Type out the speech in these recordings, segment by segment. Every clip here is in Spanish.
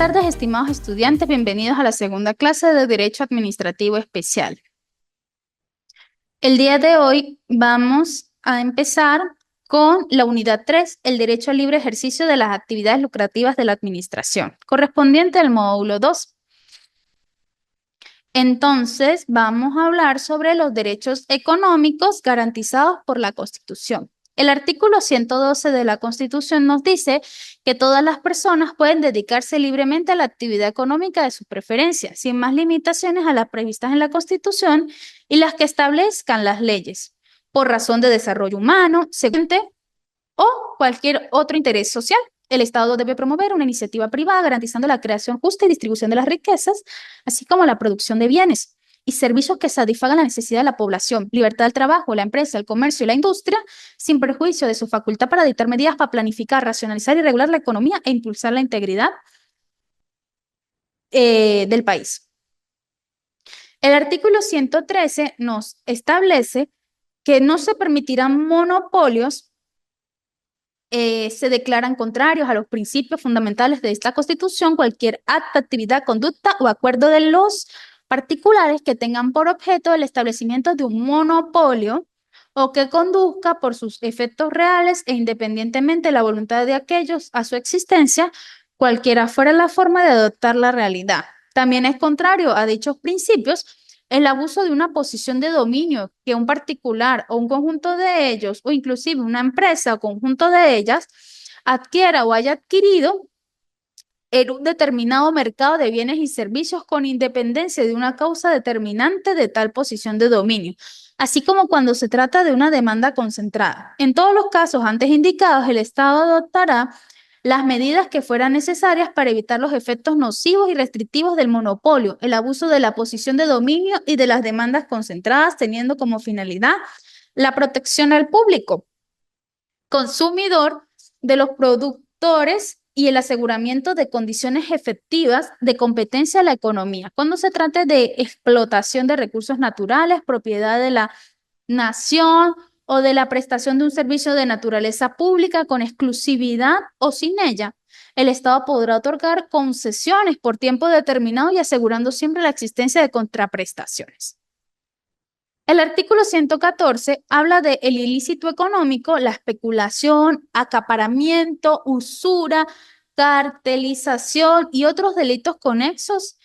tardes, estimados estudiantes. Bienvenidos a la segunda clase de Derecho Administrativo Especial. El día de hoy vamos a empezar con la unidad 3, el derecho al libre ejercicio de las actividades lucrativas de la administración, correspondiente al módulo 2. Entonces, vamos a hablar sobre los derechos económicos garantizados por la Constitución. El artículo 112 de la Constitución nos dice que todas las personas pueden dedicarse libremente a la actividad económica de su preferencia, sin más limitaciones a las previstas en la Constitución y las que establezcan las leyes, por razón de desarrollo humano, seguramente o cualquier otro interés social. El Estado debe promover una iniciativa privada garantizando la creación justa y distribución de las riquezas, así como la producción de bienes y servicios que satisfagan la necesidad de la población, libertad del trabajo, la empresa, el comercio y la industria, sin perjuicio de su facultad para dictar medidas para planificar, racionalizar y regular la economía e impulsar la integridad del país. El artículo 113 nos establece que no se permitirán monopolios se declaran contrarios a los principios fundamentales de esta Constitución cualquier acta, actividad, conducta o acuerdo de los particulares que tengan por objeto el establecimiento de un monopolio o que conduzca por sus efectos reales e independientemente de la voluntad de aquellos a su existencia, cualquiera fuera la forma de adoptar la realidad. También es contrario a dichos principios el abuso de una posición de dominio que un particular o un conjunto de ellos, o inclusive una empresa o conjunto de ellas, adquiera o haya adquirido en un determinado mercado de bienes y servicios con independencia de una causa determinante de tal posición de dominio, así como cuando se trata de una demanda concentrada. En todos los casos antes indicados, el Estado adoptará las medidas que fueran necesarias para evitar los efectos nocivos y restrictivos del monopolio, el abuso de la posición de dominio y de las demandas concentradas, teniendo como finalidad la protección al público consumidor de los productores y el aseguramiento de condiciones efectivas de competencia a la economía. Cuando se trate de explotación de recursos naturales, propiedad de la nación o de la prestación de un servicio de naturaleza pública con exclusividad o sin ella, el Estado podrá otorgar concesiones por tiempo determinado y asegurando siempre la existencia de contraprestaciones. El artículo 114 habla de el ilícito económico, la especulación, acaparamiento, usura, cartelización y otros delitos conexos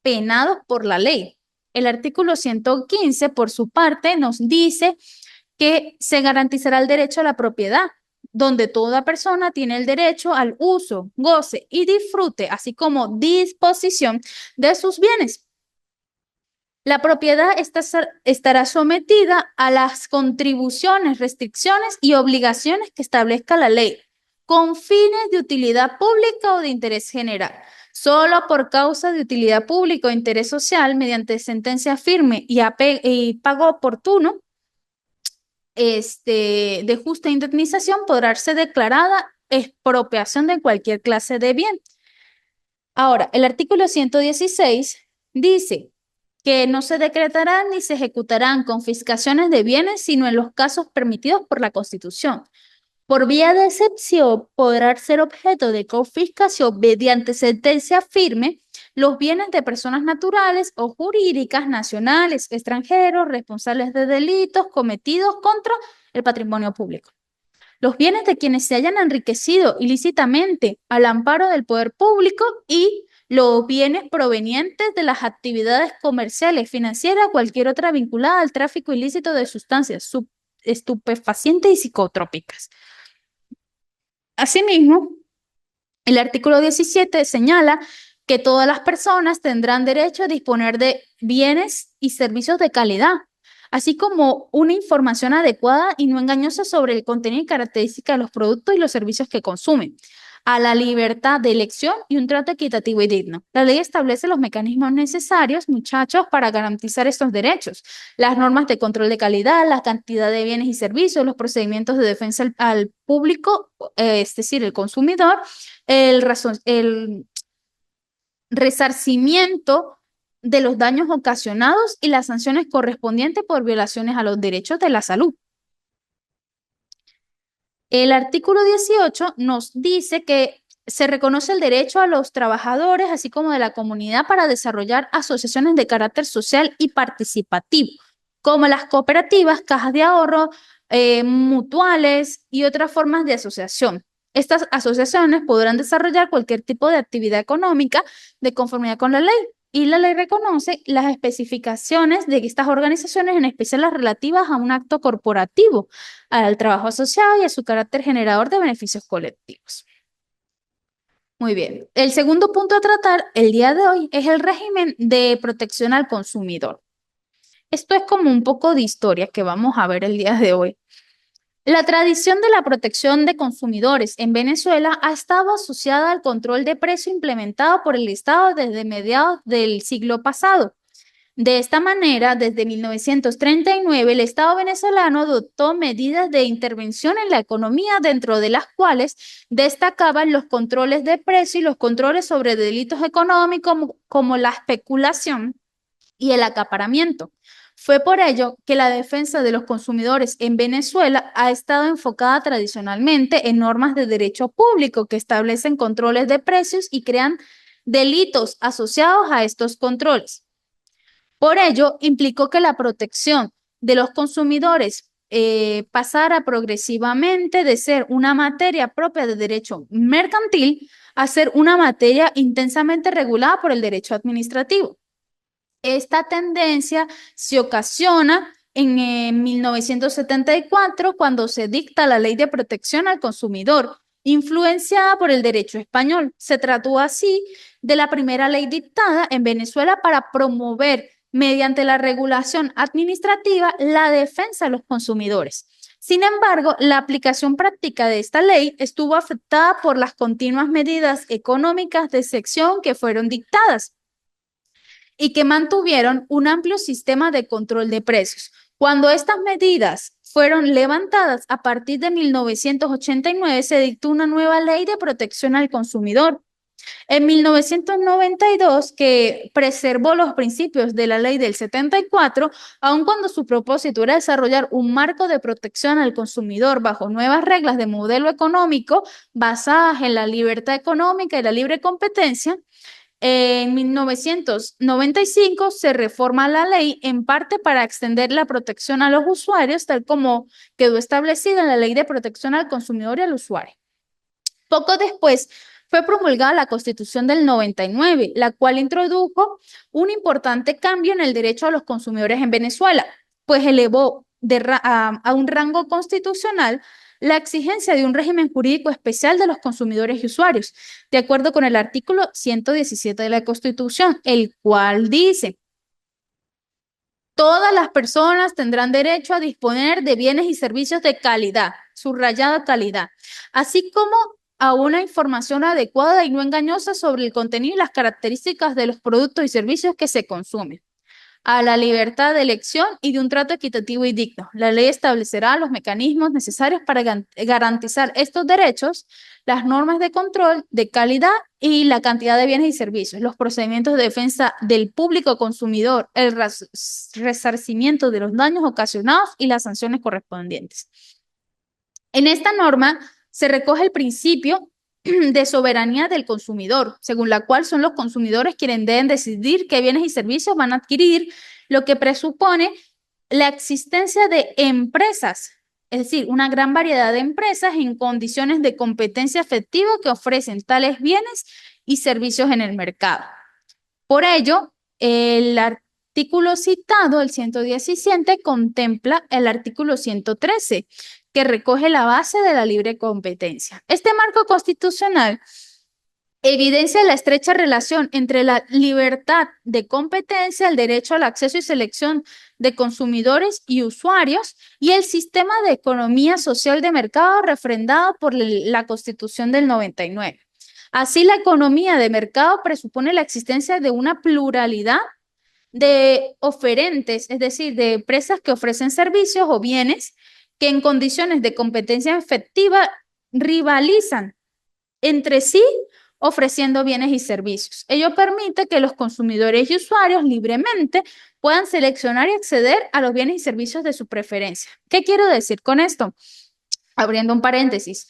penados por la ley. El artículo 115, por su parte, nos dice que se garantizará el derecho a la propiedad, donde toda persona tiene el derecho al uso, goce y disfrute, así como disposición de sus bienes. La propiedad estará sometida a las contribuciones, restricciones y obligaciones que establezca la ley, con fines de utilidad pública o de interés general, solo por causa de utilidad pública o interés social, mediante sentencia firme y pago oportuno de justa indemnización, podrá ser declarada expropiación de cualquier clase de bien. Ahora, el artículo 116 dice que no se decretarán ni se ejecutarán confiscaciones de bienes, sino en los casos permitidos por la Constitución. Por vía de excepción, podrán ser objeto de confiscación mediante sentencia firme los bienes de personas naturales o jurídicas, nacionales, extranjeros, responsables de delitos cometidos contra el patrimonio público. Los bienes de quienes se hayan enriquecido ilícitamente al amparo del poder público y los bienes provenientes de las actividades comerciales, financieras, cualquier otra vinculada al tráfico ilícito de sustancias estupefacientes y psicotrópicas. Asimismo, el artículo 17 señala que todas las personas tendrán derecho a disponer de bienes y servicios de calidad, así como una información adecuada y no engañosa sobre el contenido y características de los productos y los servicios que consumen, a la libertad de elección y un trato equitativo y digno. La ley establece los mecanismos necesarios, muchachos, para garantizar estos derechos, las normas de control de calidad, la cantidad de bienes y servicios, los procedimientos de defensa al público, es decir, el consumidor, el resarcimiento de los daños ocasionados y las sanciones correspondientes por violaciones a los derechos de la salud. El artículo 18 nos dice que Se reconoce el derecho a los trabajadores, así como de la comunidad, para desarrollar asociaciones de carácter social y participativo, como las cooperativas, cajas de ahorro, mutuales y otras formas de asociación. Estas asociaciones podrán desarrollar cualquier tipo de actividad económica de conformidad con la ley. Y la ley reconoce las especificaciones de estas organizaciones, en especial las relativas a un acto corporativo, al trabajo asociado y a su carácter generador de beneficios colectivos. Muy bien. El segundo punto a tratar el día de hoy es el régimen de protección al consumidor. Esto es como un poco de historia que vamos a ver el día de hoy. La tradición de la protección de consumidores en Venezuela ha estado asociada al control de precio implementado por el Estado desde mediados del siglo pasado. De esta manera, desde 1939, el Estado venezolano adoptó medidas de intervención en la economía, dentro de las cuales destacaban los controles de precio y los controles sobre delitos económicos como la especulación y el acaparamiento. Fue por ello que la defensa de los consumidores en Venezuela ha estado enfocada tradicionalmente en normas de derecho público que establecen controles de precios y crean delitos asociados a estos controles. Por ello, implicó que la protección de los consumidores pasara progresivamente de ser una materia propia de derecho mercantil a ser una materia intensamente regulada por el derecho administrativo. Esta tendencia se ocasiona en 1974, cuando se dicta la Ley de Protección al Consumidor, influenciada por el derecho español. Se trató así de la primera ley dictada en Venezuela para promover, mediante la regulación administrativa, la defensa de los consumidores. Sin embargo, la aplicación práctica de esta ley estuvo afectada por las continuas medidas económicas de sección que fueron dictadas y que mantuvieron un amplio sistema de control de precios. Cuando estas medidas fueron levantadas a partir de 1989, se dictó una nueva ley de protección al consumidor. En 1992, que preservó los principios de la ley del 74, aun cuando su propósito era desarrollar un marco de protección al consumidor bajo nuevas reglas de modelo económico basadas en la libertad económica y la libre competencia. En 1995 se reforma la ley en parte para extender la protección a los usuarios, tal como quedó establecida en la Ley de Protección al Consumidor y al Usuario. Poco después fue promulgada la Constitución del 99, la cual introdujo un importante cambio en el derecho a los consumidores en Venezuela, pues elevó a un rango constitucional la exigencia de un régimen jurídico especial de los consumidores y usuarios, de acuerdo con el artículo 117 de la Constitución, el cual dice: todas las personas tendrán derecho a disponer de bienes y servicios de calidad, subrayada calidad, así como a una información adecuada y no engañosa sobre el contenido y las características de los productos y servicios que se consumen, a la libertad de elección y de un trato equitativo y digno. La ley establecerá los mecanismos necesarios para garantizar estos derechos, las normas de control de calidad y la cantidad de bienes y servicios, los procedimientos de defensa del público consumidor, el resarcimiento de los daños ocasionados y las sanciones correspondientes. En esta norma se recoge el principio de soberanía del consumidor, según la cual son los consumidores quienes deben decidir qué bienes y servicios van a adquirir, lo que presupone la existencia de empresas, es decir, una gran variedad de empresas en condiciones de competencia efectiva que ofrecen tales bienes y servicios en el mercado. Por ello, el artículo citado, el 117, contempla el artículo 113, que recoge la base de la libre competencia. Este marco constitucional evidencia la estrecha relación entre la libertad de competencia, el derecho al acceso y selección de consumidores y usuarios y el sistema de economía social de mercado refrendado por la Constitución del 99. Así, la economía de mercado presupone la existencia de una pluralidad de oferentes, es decir, de empresas que ofrecen servicios o bienes que en condiciones de competencia efectiva rivalizan entre sí ofreciendo bienes y servicios. Ello permite que los consumidores y usuarios libremente puedan seleccionar y acceder a los bienes y servicios de su preferencia. ¿Qué quiero decir con esto? Abriendo un paréntesis.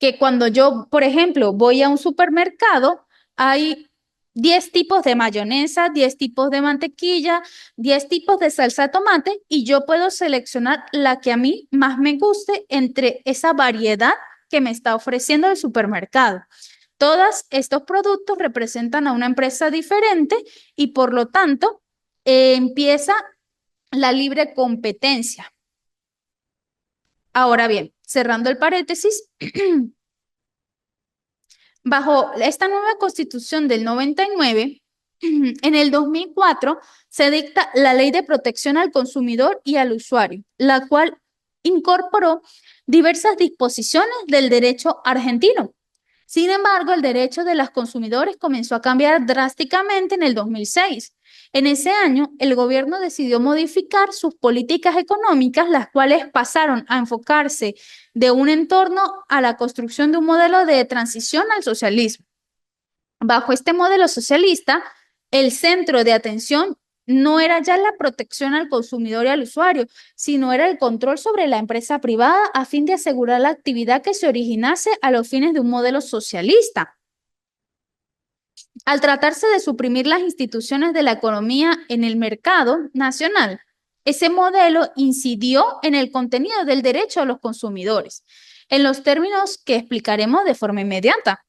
que cuando yo, por ejemplo, voy a un supermercado, hay 10 tipos de mayonesa, 10 tipos de mantequilla, 10 tipos de salsa de tomate y yo puedo seleccionar la que a mí más me guste entre esa variedad que me está ofreciendo el supermercado. Todos estos productos representan a una empresa diferente y por lo tanto empieza la libre competencia. Ahora bien, cerrando el paréntesis, bajo esta nueva constitución del 99, en el 2004 se dicta la Ley de Protección al Consumidor y al Usuario, la cual incorporó diversas disposiciones del derecho argentino. Sin embargo, el derecho de los consumidores comenzó a cambiar drásticamente en el 2006. En ese año, el gobierno decidió modificar sus políticas económicas, las cuales pasaron a enfocarse de un entorno a la construcción de un modelo de transición al socialismo. Bajo este modelo socialista, el centro de atención no era ya la protección al consumidor y al usuario, sino era el control sobre la empresa privada a fin de asegurar la actividad que se originase a los fines de un modelo socialista. Al tratarse de suprimir las instituciones de la economía en el mercado nacional, ese modelo incidió en el contenido del derecho a los consumidores, en los términos que explicaremos de forma inmediata.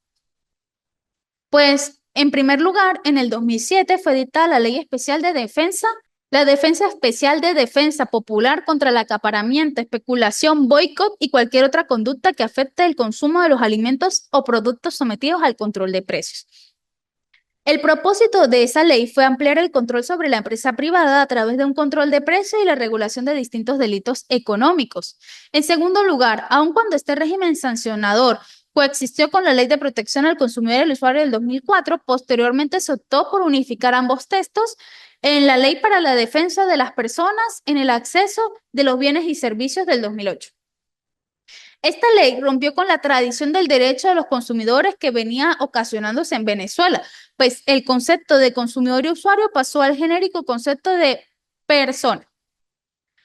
Pues, en primer lugar, en el 2007 fue dictada la Ley Especial de Defensa, la Defensa Especial de Defensa Popular contra el acaparamiento, especulación, boicot y cualquier otra conducta que afecte el consumo de los alimentos o productos sometidos al control de precios. El propósito de esa ley fue ampliar el control sobre la empresa privada a través de un control de precios y la regulación de distintos delitos económicos. En segundo lugar, aun cuando este régimen sancionador coexistió con la Ley de Protección al Consumidor y al Usuario del 2004, posteriormente se optó por unificar ambos textos en la Ley para la Defensa de las Personas en el Acceso de los Bienes y Servicios del 2008. Esta ley rompió con la tradición del derecho de los consumidores que venía ocasionándose en Venezuela, pues el concepto de consumidor y usuario pasó al genérico concepto de persona.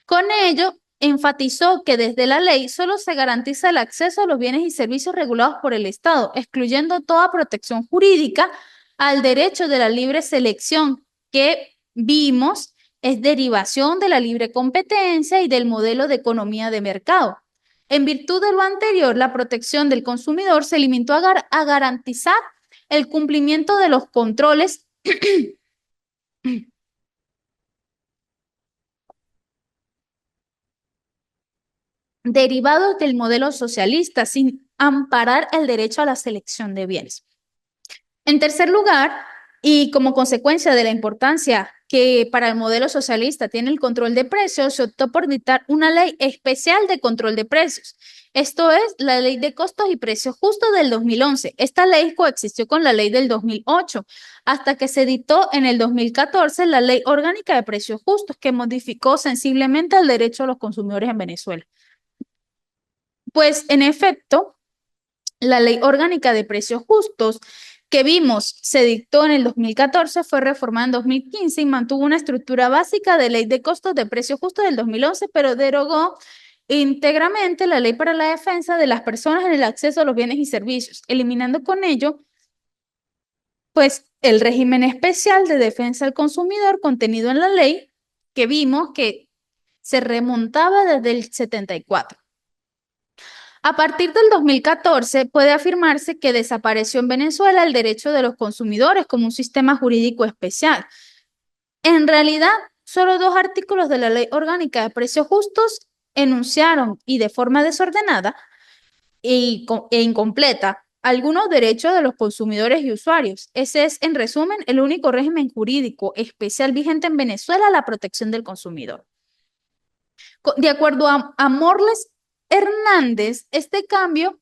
Con ello, enfatizó que desde la ley solo se garantiza el acceso a los bienes y servicios regulados por el Estado, excluyendo toda protección jurídica al derecho de la libre selección que vimos es derivación de la libre competencia y del modelo de economía de mercado. En virtud de lo anterior, la protección del consumidor se limitó a garantizar el cumplimiento de los controles derivados del modelo socialista, sin amparar el derecho a la selección de bienes. En tercer lugar, y como consecuencia de la importancia que para el modelo socialista tiene el control de precios, se optó por dictar una ley especial de control de precios. Esto es la Ley de Costos y Precios Justos del 2011. Esta ley coexistió con la ley del 2008, hasta que se dictó en el 2014 la Ley Orgánica de Precios Justos, que modificó sensiblemente el derecho a los consumidores en Venezuela. Pues, en efecto, la Ley Orgánica de Precios Justos que vimos se dictó en el 2014, fue reformada en 2015 y mantuvo una estructura básica de Ley de Costos de Precios Justos del 2011, pero derogó íntegramente la Ley para la Defensa de las Personas en el Acceso a los Bienes y Servicios, eliminando con ello pues el régimen especial de defensa al consumidor contenido en la ley que vimos que se remontaba desde el 74. A partir del 2014 puede afirmarse que desapareció en Venezuela el derecho de los consumidores como un sistema jurídico especial. En realidad, solo 2 artículos de la Ley Orgánica de Precios Justos enunciaron y de forma desordenada e incompleta algunos derechos de los consumidores y usuarios. Ese es, en resumen, el único régimen jurídico especial vigente en Venezuela, la protección del consumidor. De acuerdo a Morles Hernández, este cambio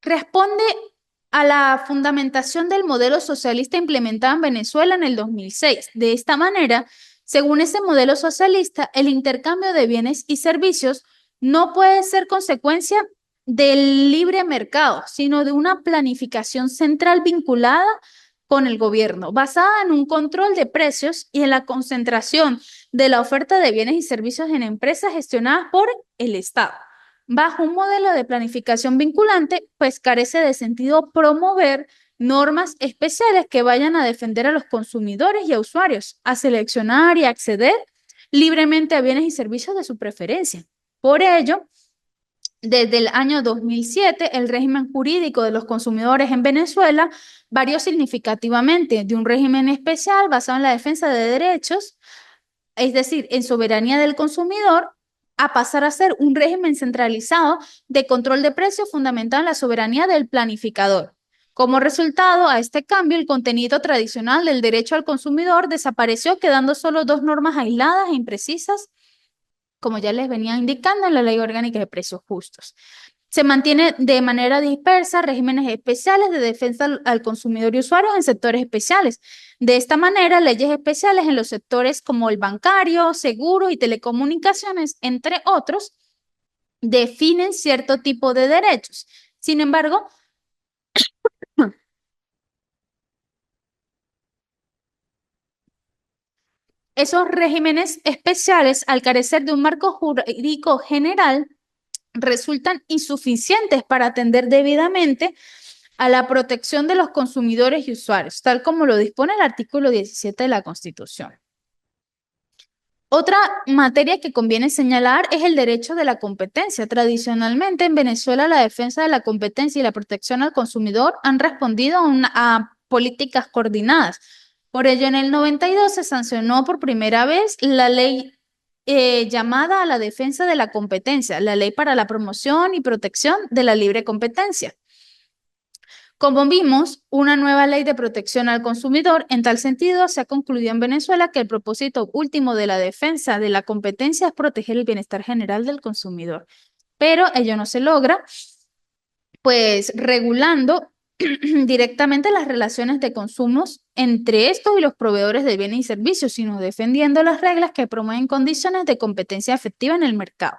responde a la fundamentación del modelo socialista implementado en Venezuela en el 2006. De esta manera, según ese modelo socialista, el intercambio de bienes y servicios no puede ser consecuencia del libre mercado, sino de una planificación central vinculada con el gobierno, basada en un control de precios y en la concentración de la oferta de bienes y servicios en empresas gestionadas por el Estado. bajo un modelo de planificación vinculante, pues carece de sentido promover normas especiales que vayan a defender a los consumidores y a usuarios a seleccionar y acceder libremente a bienes y servicios de su preferencia. Por ello, desde el año 2007, el régimen jurídico de los consumidores en Venezuela varió significativamente de un régimen especial basado en la defensa de derechos, es decir, en soberanía del consumidor, a pasar a ser un régimen centralizado de control de precios fundamentado en la soberanía del planificador. Como resultado a este cambio, el contenido tradicional del derecho al consumidor desapareció, quedando solo dos normas aisladas e imprecisas, como ya les venía indicando en la Ley Orgánica de Precios Justos. Se mantiene de manera dispersa regímenes especiales de defensa al consumidor y usuarios en sectores especiales. De esta manera, leyes especiales en los sectores como el bancario, seguro y telecomunicaciones, entre otros, definen cierto tipo de derechos. Sin embargo, esos regímenes especiales, al carecer de un marco jurídico general, resultan insuficientes para atender debidamente a la protección de los consumidores y usuarios, tal como lo dispone el artículo 17 de la Constitución. Otra materia que conviene señalar es el derecho de la competencia. Tradicionalmente en Venezuela la defensa de la competencia y la protección al consumidor han respondido a políticas coordinadas. Por ello, en el 92 se sancionó por primera vez la ley llamada a la defensa de la competencia, la Ley para la Promoción y Protección de la Libre Competencia. Como vimos, una nueva ley de protección al consumidor, en tal sentido, se ha concluido en Venezuela que el propósito último de la defensa de la competencia es proteger el bienestar general del consumidor. Pero ello no se logra, pues regulando directamente las relaciones de consumos entre estos y los proveedores de bienes y servicios, sino defendiendo las reglas que promueven condiciones de competencia efectiva en el mercado.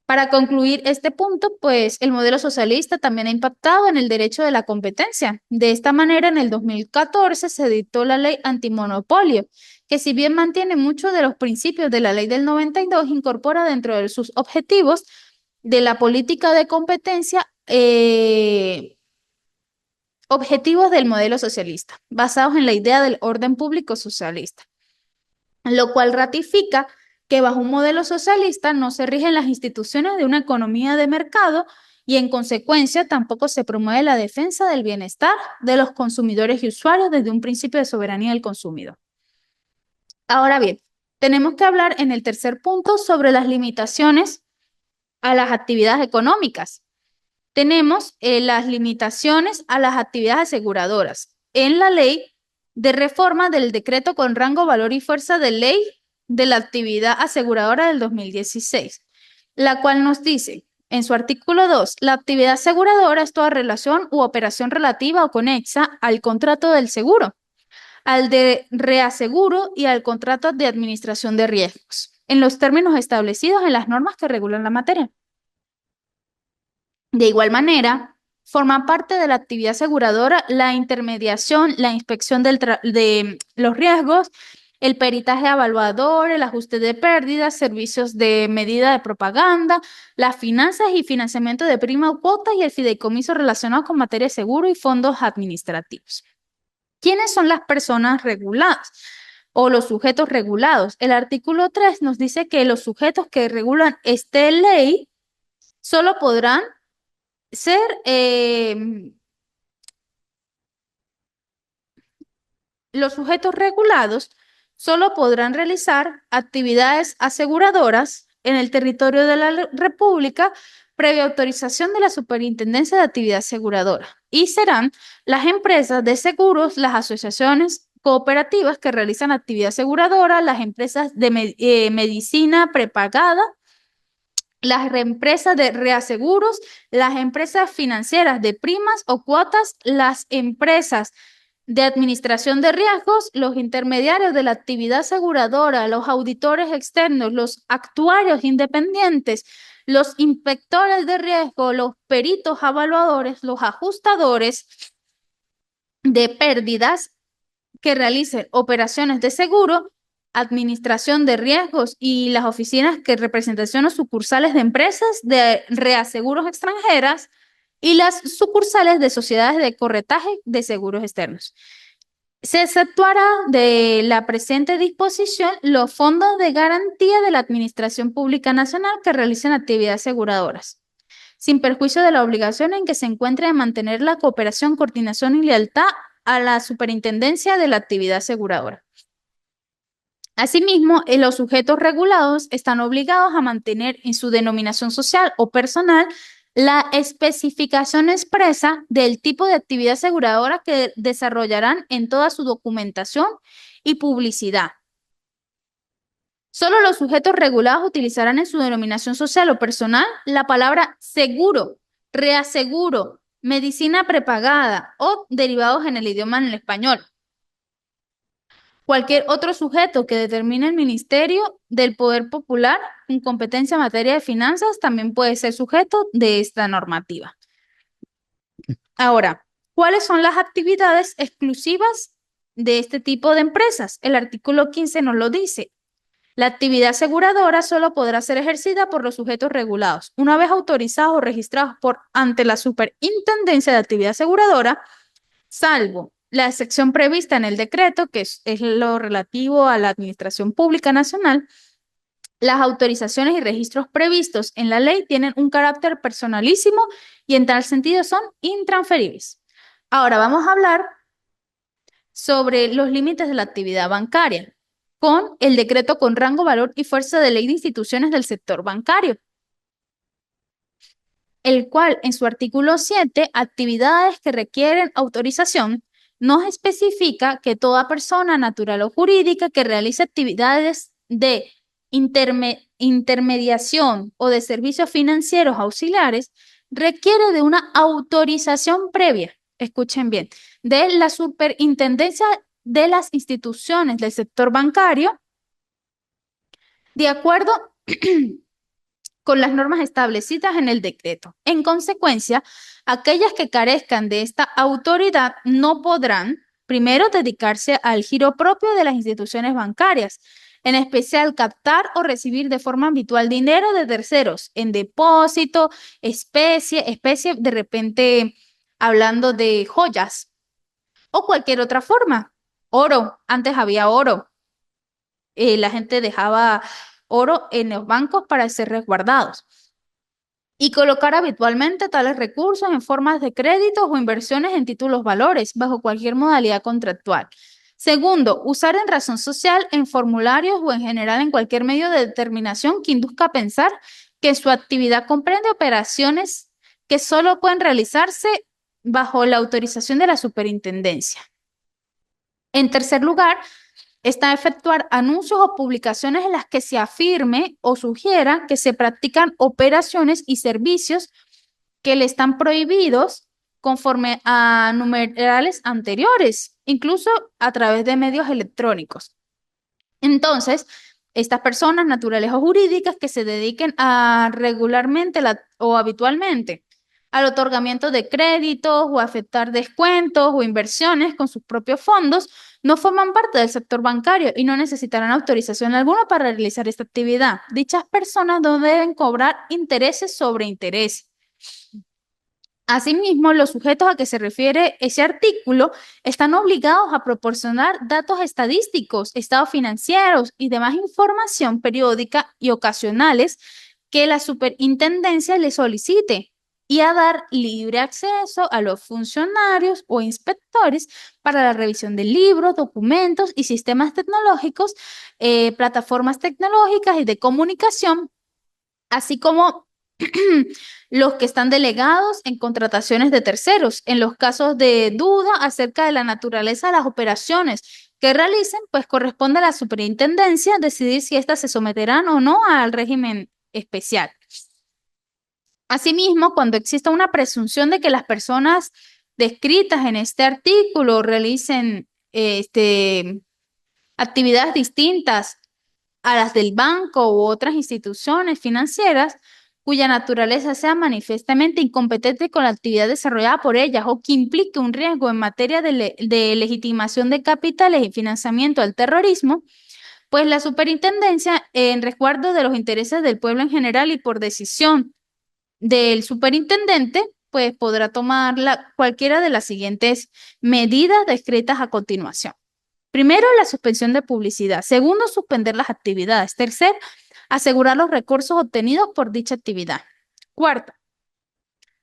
Para concluir este punto, pues el modelo socialista también ha impactado en el derecho de la competencia. De esta manera, en el 2014 se dictó la ley antimonopolio, que si bien mantiene muchos de los principios de la ley del 92, incorpora dentro de sus objetivos de la política de competencia objetivos del modelo socialista, basados en la idea del orden público socialista, lo cual ratifica que bajo un modelo socialista no se rigen las instituciones de una economía de mercado y en consecuencia tampoco se promueve la defensa del bienestar de los consumidores y usuarios desde un principio de soberanía del consumidor. Ahora bien, tenemos que hablar en el tercer punto sobre las limitaciones a las actividades económicas. Tenemos las limitaciones a las actividades aseguradoras en la ley de reforma del decreto con rango, valor y fuerza de ley de la actividad aseguradora del 2016, la cual nos dice en su artículo 2, la actividad aseguradora es toda relación u operación relativa o conexa al contrato del seguro, al de reaseguro y al contrato de administración de riesgos, en los términos establecidos en las normas que regulan la materia. De igual manera, forma parte de la actividad aseguradora la intermediación, la inspección de los riesgos, el peritaje evaluador, el ajuste de pérdidas, servicios de medida de propaganda, las finanzas y financiamiento de prima o cuota y el fideicomiso relacionado con materia de seguro y fondos administrativos. ¿Quiénes son las personas reguladas o los sujetos regulados? El artículo 3 nos dice que los sujetos que regulan esta ley solo podrán ser los sujetos regulados solo podrán realizar actividades aseguradoras en el territorio de la República previa autorización de la Superintendencia de Actividad Aseguradora y serán las empresas de seguros, las asociaciones cooperativas que realizan actividad aseguradora, las empresas de medicina prepagada, las empresas de reaseguros, las empresas financieras de primas o cuotas, las empresas de administración de riesgos, los intermediarios de la actividad aseguradora, los auditores externos, los actuarios independientes, los inspectores de riesgo, los peritos evaluadores, los ajustadores de pérdidas que realicen operaciones de seguro administración de riesgos y las oficinas que representación o sucursales de empresas de reaseguros extranjeras y las sucursales de sociedades de corretaje de seguros externos. Se exceptuará de la presente disposición los fondos de garantía de la Administración Pública Nacional que realicen actividades aseguradoras, sin perjuicio de la obligación en que se encuentre de mantener la cooperación, coordinación y lealtad a la superintendencia de la actividad aseguradora. Asimismo, los sujetos regulados están obligados a mantener en su denominación social o personal la especificación expresa del tipo de actividad aseguradora que desarrollarán en toda su documentación y publicidad. Solo los sujetos regulados utilizarán en su denominación social o personal la palabra seguro, reaseguro, medicina prepagada o derivados en el idioma en el español. Cualquier otro sujeto que determine el Ministerio del Poder Popular en competencia en materia de finanzas también puede ser sujeto de esta normativa. Ahora, ¿cuáles son las actividades exclusivas de este tipo de empresas? El artículo 15 nos lo dice. La actividad aseguradora solo podrá ser ejercida por los sujetos regulados. Una vez autorizados o registrados ante la Superintendencia de Actividad Aseguradora, salvo la excepción prevista en el decreto, que es lo relativo a la Administración Pública Nacional, las autorizaciones y registros previstos en la ley tienen un carácter personalísimo y en tal sentido son intransferibles. Ahora vamos a hablar sobre los límites de la actividad bancaria con el decreto con rango, valor y fuerza de ley de instituciones del sector bancario, el cual en su artículo 7, actividades que requieren autorización, nos especifica que toda persona natural o jurídica que realice actividades de intermediación o de servicios financieros auxiliares requiere de una autorización previa, escuchen bien, de la superintendencia de las instituciones del sector bancario, de acuerdo con las normas establecidas en el decreto. En consecuencia, aquellas que carezcan de esta autoridad no podrán, primero, dedicarse al giro propio de las instituciones bancarias, en especial captar o recibir de forma habitual dinero de terceros en depósito, especie de repente hablando de joyas o cualquier otra forma. Oro, antes había oro. La gente dejaba oro en los bancos para ser resguardados y colocar habitualmente tales recursos en formas de créditos o inversiones en títulos valores bajo cualquier modalidad contractual. Segundo, usar en razón social, en formularios o en general en cualquier medio de determinación que induzca a pensar que su actividad comprende operaciones que solo pueden realizarse bajo la autorización de la superintendencia. En tercer lugar, está efectuar anuncios o publicaciones en las que se afirme o sugiera que se practican operaciones y servicios que le están prohibidos conforme a numerales anteriores, incluso a través de medios electrónicos. Entonces, estas personas naturales o jurídicas que se dediquen a regularmente o habitualmente al otorgamiento de créditos o a aceptar descuentos o inversiones con sus propios fondos, no forman parte del sector bancario y no necesitarán autorización alguna para realizar esta actividad. Dichas personas no deben cobrar intereses sobre intereses. Asimismo, los sujetos a que se refiere ese artículo están obligados a proporcionar datos estadísticos, estados financieros y demás información periódica y ocasionales que la superintendencia les solicite y a dar libre acceso a los funcionarios o inspectores para la revisión de libros, documentos y sistemas tecnológicos, plataformas tecnológicas y de comunicación, así como los que están delegados en contrataciones de terceros. En los casos de duda acerca de la naturaleza de las operaciones que realicen, pues corresponde a la superintendencia decidir si éstas se someterán o no al régimen especial. Asimismo, cuando exista una presunción de que las personas descritas en este artículo realicen actividades distintas a las del banco u otras instituciones financieras, cuya naturaleza sea manifiestamente incompetente con la actividad desarrollada por ellas o que implique un riesgo en materia de legitimación de capitales y financiamiento al terrorismo, Pues la superintendencia, en resguardo de los intereses del pueblo en general y por decisión del superintendente, pues podrá tomar cualquiera de las siguientes medidas descritas a continuación. Primero, la suspensión de publicidad. Segundo, suspender las actividades. Tercer, asegurar los recursos obtenidos por dicha actividad. Cuarta,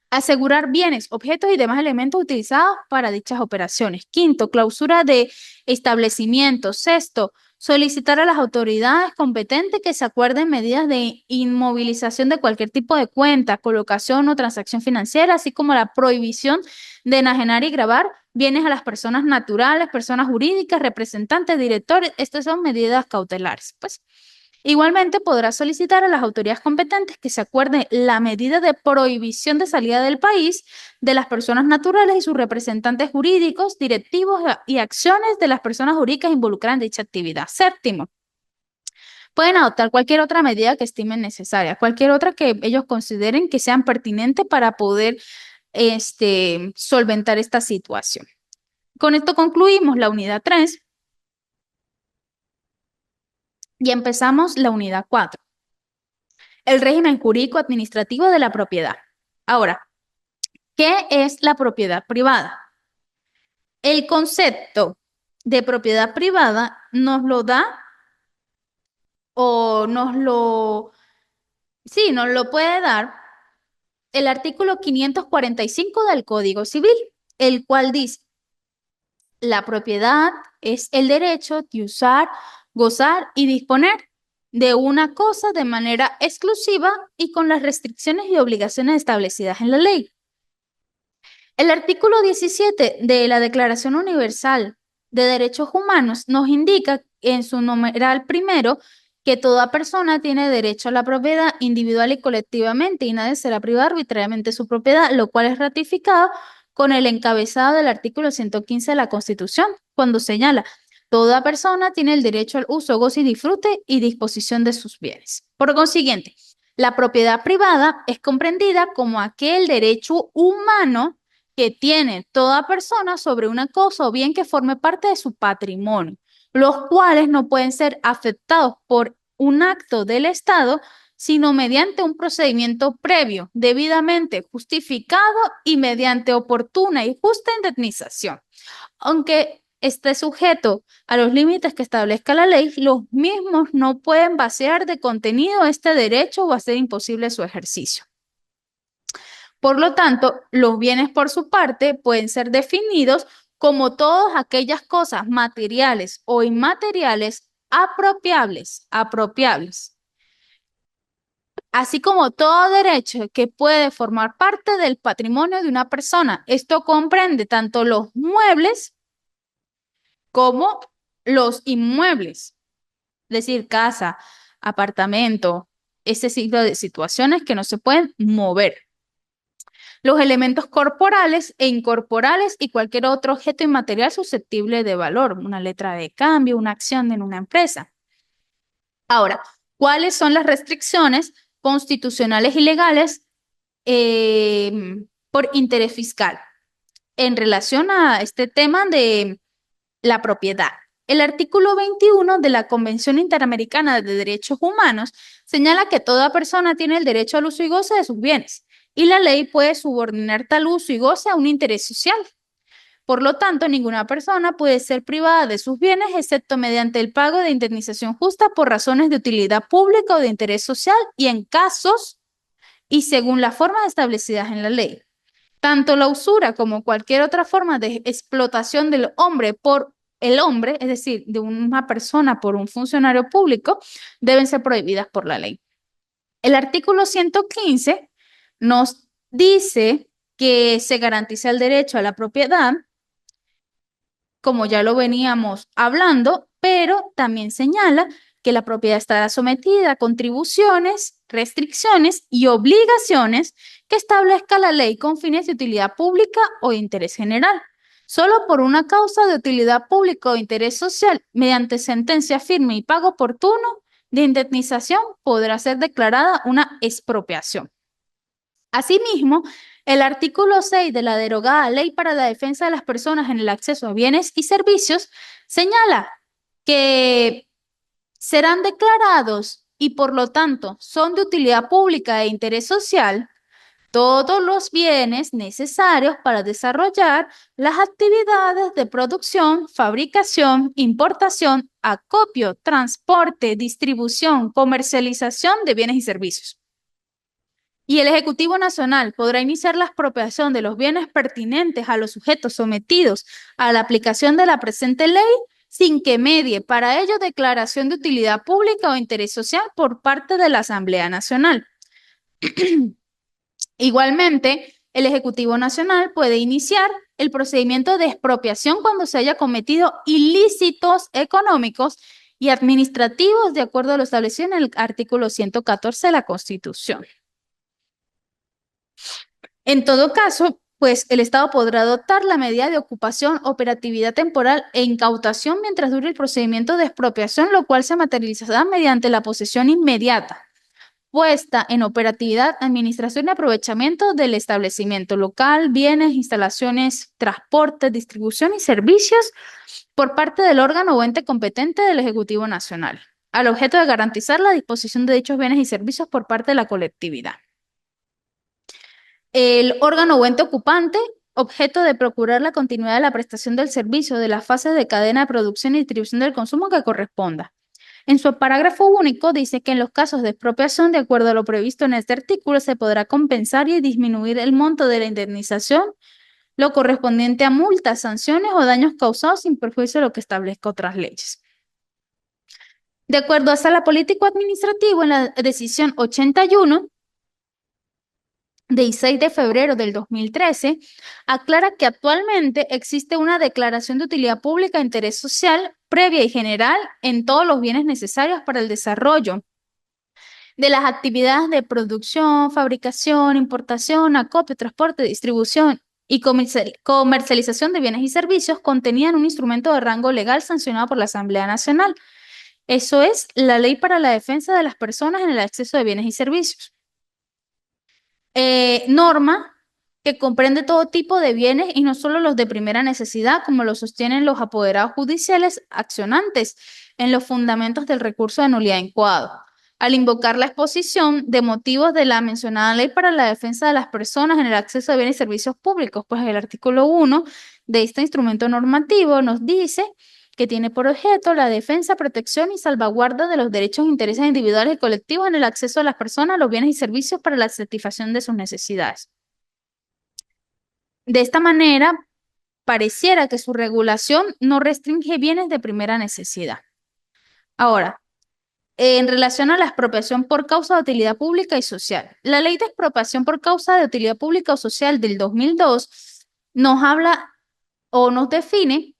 asegurar bienes, objetos y demás elementos utilizados para dichas operaciones. Quinto, clausura de establecimientos. Sexto, solicitar a las autoridades competentes que se acuerden medidas de inmovilización de cualquier tipo de cuenta, colocación o transacción financiera, así como la prohibición de enajenar y gravar bienes a las personas naturales, personas jurídicas, representantes, directores. Estas son medidas cautelares. Pues, igualmente podrá solicitar a las autoridades competentes que se acuerde la medida de prohibición de salida del país de las personas naturales y sus representantes jurídicos, directivos y acciones de las personas jurídicas involucradas en dicha actividad. Séptimo, pueden adoptar cualquier otra medida que estimen necesaria, cualquier otra que ellos consideren que sean pertinentes para poder solventar esta situación. Con esto concluimos la unidad 3 y empezamos la unidad 4. El régimen jurídico administrativo de la propiedad. Ahora, ¿qué es la propiedad privada? El concepto de propiedad privada nos lo da o nos lo puede dar el artículo 545 del Código Civil, el cual dice, la propiedad es el derecho de usar, gozar y disponer de una cosa de manera exclusiva y con las restricciones y obligaciones establecidas en la ley. El artículo 17 de la Declaración Universal de Derechos Humanos nos indica en su numeral primero que toda persona tiene derecho a la propiedad individual y colectivamente y nadie será privado arbitrariamente de su propiedad, lo cual es ratificado con el encabezado del artículo 115 de la Constitución, cuando señala: toda persona tiene el derecho al uso, goce y disfrute y disposición de sus bienes. Por consiguiente, la propiedad privada es comprendida como aquel derecho humano que tiene toda persona sobre una cosa o bien que forme parte de su patrimonio, los cuales no pueden ser afectados por un acto del Estado, sino mediante un procedimiento previo, debidamente justificado y mediante oportuna y justa indemnización. Aunque esté sujeto a los límites que establezca la ley, los mismos no pueden vaciar de contenido este derecho o hacer imposible su ejercicio. Por lo tanto, los bienes por su parte pueden ser definidos como todas aquellas cosas materiales o inmateriales apropiables, así como todo derecho que puede formar parte del patrimonio de una persona. Esto comprende tanto los muebles como los inmuebles, es decir, casa, apartamento, ese ciclo de situaciones que no se pueden mover. Los elementos corporales e incorporales y cualquier otro objeto inmaterial susceptible de valor, una letra de cambio, una acción en una empresa. Ahora, ¿cuáles son las restricciones constitucionales y legales por interés fiscal en relación a este tema de la propiedad? El artículo 21 de la Convención Interamericana de Derechos Humanos señala que toda persona tiene el derecho al uso y goce de sus bienes, y la ley puede subordinar tal uso y goce a un interés social. Por lo tanto, ninguna persona puede ser privada de sus bienes excepto mediante el pago de indemnización justa por razones de utilidad pública o de interés social y en casos y según las formas establecidas en la ley. Tanto la usura como cualquier otra forma de explotación del hombre por el hombre, es decir, de una persona por un funcionario público, deben ser prohibidas por la ley. El artículo 115 nos dice que se garantiza el derecho a la propiedad, como ya lo veníamos hablando, pero también señala que la propiedad estará sometida a contribuciones, restricciones y obligaciones que establezca la ley con fines de utilidad pública o de interés general. Solo por una causa de utilidad pública o de interés social, mediante sentencia firme y pago oportuno de indemnización, podrá ser declarada una expropiación. Asimismo, el artículo 6 de la derogada Ley para la Defensa de las Personas en el Acceso a Bienes y Servicios señala que serán declarados y por lo tanto son de utilidad pública e interés social todos los bienes necesarios para desarrollar las actividades de producción, fabricación, importación, acopio, transporte, distribución, comercialización de bienes y servicios. Y el Ejecutivo Nacional podrá iniciar la expropiación de los bienes pertinentes a los sujetos sometidos a la aplicación de la presente ley sin que medie para ello declaración de utilidad pública o interés social por parte de la Asamblea Nacional. Igualmente, el Ejecutivo Nacional puede iniciar el procedimiento de expropiación cuando se haya cometido ilícitos económicos y administrativos de acuerdo a lo establecido en el artículo 114 de la Constitución. En todo caso, pues el Estado podrá adoptar la medida de ocupación, operatividad temporal e incautación mientras dure el procedimiento de expropiación, lo cual se materializará mediante la posesión inmediata, puesta en operatividad, administración y aprovechamiento del establecimiento local, bienes, instalaciones, transporte, distribución y servicios por parte del órgano o ente competente del Ejecutivo Nacional, al objeto de garantizar la disposición de dichos bienes y servicios por parte de la colectividad. El órgano o ente ocupante, objeto de procurar la continuidad de la prestación del servicio de las fases de cadena de producción y distribución del consumo que corresponda. En su parágrafo único dice que en los casos de expropiación, de acuerdo a lo previsto en este artículo, se podrá compensar y disminuir el monto de la indemnización, lo correspondiente a multas, sanciones o daños causados sin perjuicio de lo que establezca otras leyes. De acuerdo a Sala Político Administrativo, en la decisión 81, de 6 de febrero del 2013, aclara que actualmente existe una declaración de utilidad pública de interés social previa y general en todos los bienes necesarios para el desarrollo de las actividades de producción, fabricación, importación, acopio, transporte, distribución y comercialización de bienes y servicios contenida en un instrumento de rango legal sancionado por la Asamblea Nacional. Eso es la Ley para la Defensa de las Personas en el Acceso de Bienes y Servicios. Norma que comprende todo tipo de bienes y no solo los de primera necesidad, como lo sostienen los apoderados judiciales accionantes en los fundamentos del recurso de nulidad incoado. Al invocar la exposición de motivos de la mencionada Ley para la Defensa de las Personas en el Acceso a Bienes y Servicios Públicos, pues el artículo 1 de este instrumento normativo nos dice que tiene por objeto la defensa, protección y salvaguarda de los derechos e intereses individuales y colectivos en el acceso de las personas a los bienes y servicios para la satisfacción de sus necesidades. De esta manera, pareciera que su regulación no restringe bienes de primera necesidad. Ahora, en relación a la expropiación por causa de utilidad pública y social. La Ley de Expropiación por causa de utilidad pública o social del 2002 nos habla o nos define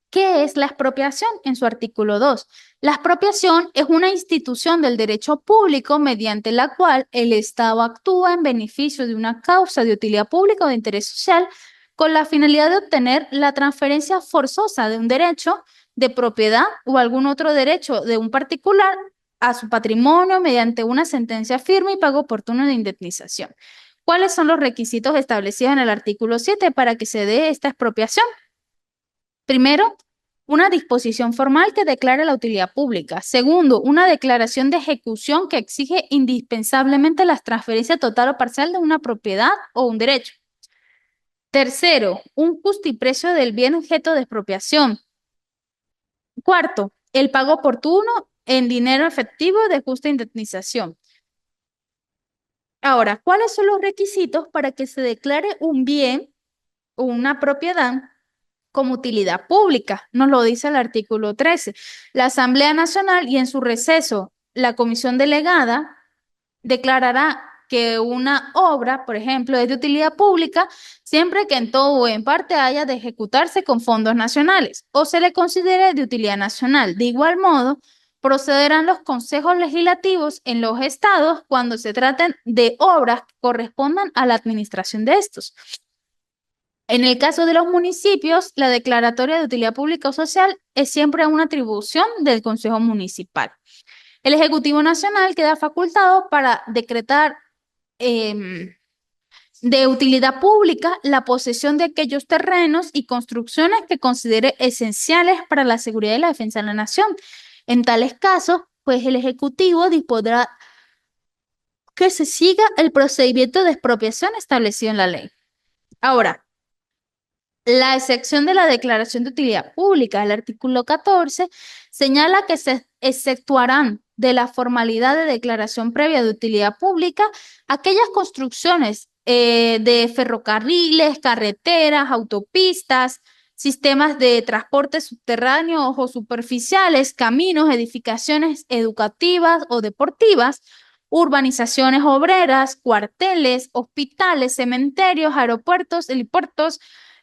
¿qué es la expropiación? En su artículo 2. La expropiación es una institución del derecho público mediante la cual el Estado actúa en beneficio de una causa de utilidad pública o de interés social con la finalidad de obtener la transferencia forzosa de un derecho de propiedad o algún otro derecho de un particular a su patrimonio mediante una sentencia firme y pago oportuno de indemnización. ¿Cuáles son los requisitos establecidos en el artículo 7 para que se dé esta expropiación? Primero, una disposición formal que declare la utilidad pública. Segundo, una declaración de ejecución que exige indispensablemente la transferencia total o parcial de una propiedad o un derecho. Tercero, un justiprecio del bien objeto de expropiación. Cuarto, el pago oportuno en dinero efectivo de justa indemnización. Ahora, ¿cuáles son los requisitos para que se declare un bien o una propiedad como utilidad pública? Nos lo dice el artículo 13. La Asamblea Nacional y en su receso, la comisión delegada declarará que una obra, por ejemplo, es de utilidad pública siempre que en todo o en parte haya de ejecutarse con fondos nacionales o se le considere de utilidad nacional. De igual modo, procederán los consejos legislativos en los estados cuando se traten de obras que correspondan a la administración de estos. En el caso de los municipios, la declaratoria de utilidad pública o social es siempre una atribución del Consejo Municipal. El Ejecutivo Nacional queda facultado para decretar de utilidad pública la posesión de aquellos terrenos y construcciones que considere esenciales para la seguridad y la defensa de la nación, En tales casos, pues el Ejecutivo dispondrá que se siga el procedimiento de expropiación establecido en la ley. Ahora, la excepción de la declaración de utilidad pública, el artículo 14, señala que se exceptuarán de la formalidad de declaración previa de utilidad pública aquellas construcciones de ferrocarriles, carreteras, autopistas, sistemas de transporte subterráneos o superficiales, caminos, edificaciones educativas o deportivas, urbanizaciones obreras, cuarteles, hospitales, cementerios, aeropuertos, helipuertos,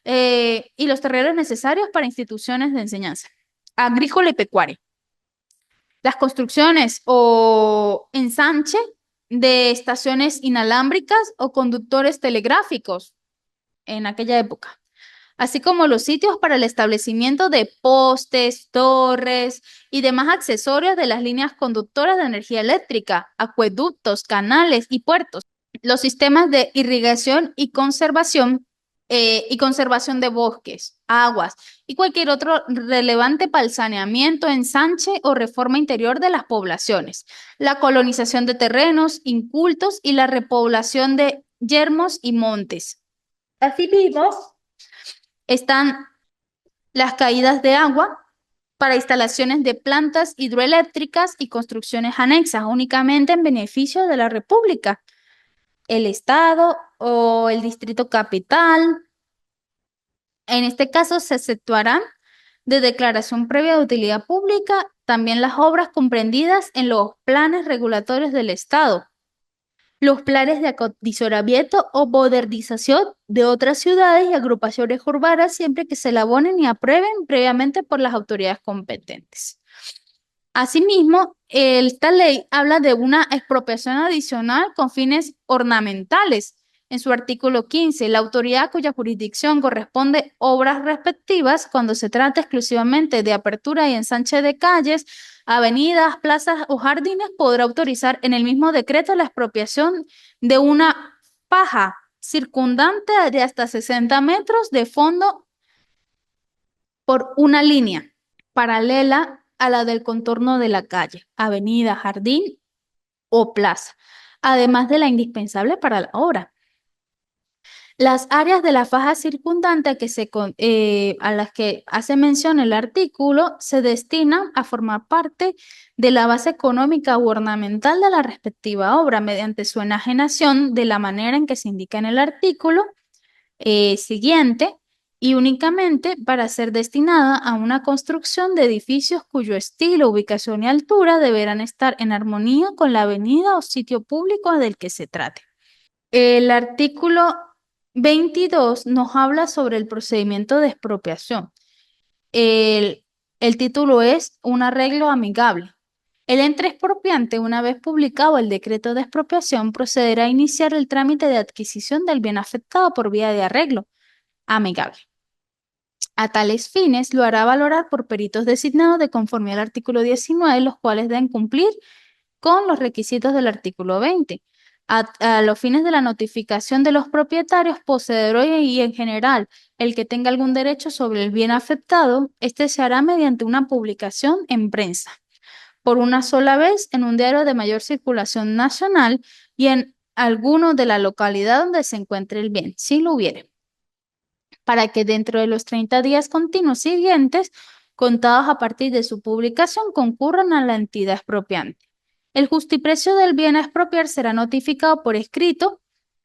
y los terrenos necesarios para instituciones de enseñanza agrícola y pecuaria. Las construcciones o ensanche de estaciones inalámbricas o conductores telegráficos en aquella época, así como los sitios para el establecimiento de postes, torres y demás accesorios de las líneas conductoras de energía eléctrica, acueductos, canales y puertos. Los sistemas de irrigación y conservación de bosques, aguas y cualquier otro relevante para el saneamiento, ensanche o reforma interior de las poblaciones, la colonización de terrenos incultos y la repoblación de yermos y montes. Asimismo, están las caídas de agua para instalaciones de plantas hidroeléctricas y construcciones anexas únicamente en beneficio de la República, el Estado o el Distrito Capital. En este caso se exceptuarán de declaración previa de utilidad pública también las obras comprendidas en los planes regulatorios del Estado, los planes de acondicionamiento o modernización de otras ciudades y agrupaciones urbanas siempre que se elaboren y aprueben previamente por las autoridades competentes. Asimismo, esta ley habla de una expropiación adicional con fines ornamentales. En su artículo 15, la autoridad cuya jurisdicción corresponde obras respectivas cuando se trata exclusivamente de apertura y ensanche de calles, avenidas, plazas o jardines podrá autorizar en el mismo decreto la expropiación de una faja circundante de hasta 60 metros de fondo por una línea paralela a la del contorno de la calle, avenida, jardín o plaza, además de la indispensable para la obra. Las áreas de la faja circundante a las que hace mención el artículo se destinan a formar parte de la base económica u ornamental de la respectiva obra mediante su enajenación de la manera en que se indica en el artículo siguiente y únicamente para ser destinada a una construcción de edificios cuyo estilo, ubicación y altura deberán estar en armonía con la avenida o sitio público del que se trate. El artículo 22 nos habla sobre el procedimiento de expropiación. El, el título es Un arreglo amigable. El ente expropiante, una vez publicado el decreto de expropiación, procederá a iniciar el trámite de adquisición del bien afectado por vía de arreglo amigable. A tales fines, lo hará valorar por peritos designados de conformidad al artículo 19, los cuales deben cumplir con los requisitos del artículo 20. A los fines de la notificación de los propietarios, poseedores y en general el que tenga algún derecho sobre el bien afectado, este se hará mediante una publicación en prensa, por una sola vez en un diario de mayor circulación nacional y en alguno de la localidad donde se encuentre el bien, si lo hubiere, para que dentro de los 30 días continuos siguientes, contados a partir de su publicación, concurran a la entidad expropiante. El justiprecio del bien a expropiar será notificado por escrito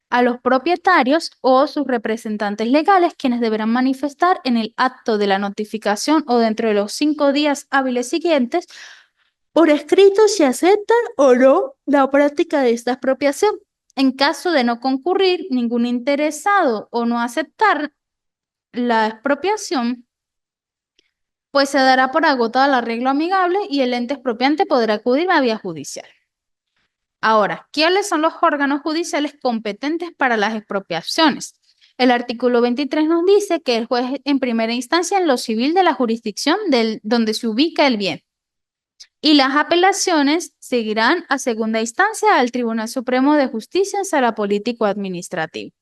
a los propietarios o sus representantes legales, quienes deberán manifestar en el acto de la notificación o dentro de los 5 días hábiles siguientes por escrito si aceptan o no la práctica de esta expropiación. En caso de no concurrir ningún interesado o no aceptar la expropiación, pues se dará por agotada el arreglo amigable y el ente expropiante podrá acudir a vía judicial. Ahora, ¿quiénes son los órganos judiciales competentes para las expropiaciones? El artículo 23 nos dice que el juez en primera instancia en lo civil de la jurisdicción donde se ubica el bien. Y las apelaciones seguirán a segunda instancia al Tribunal Supremo de Justicia en sala político-administrativa.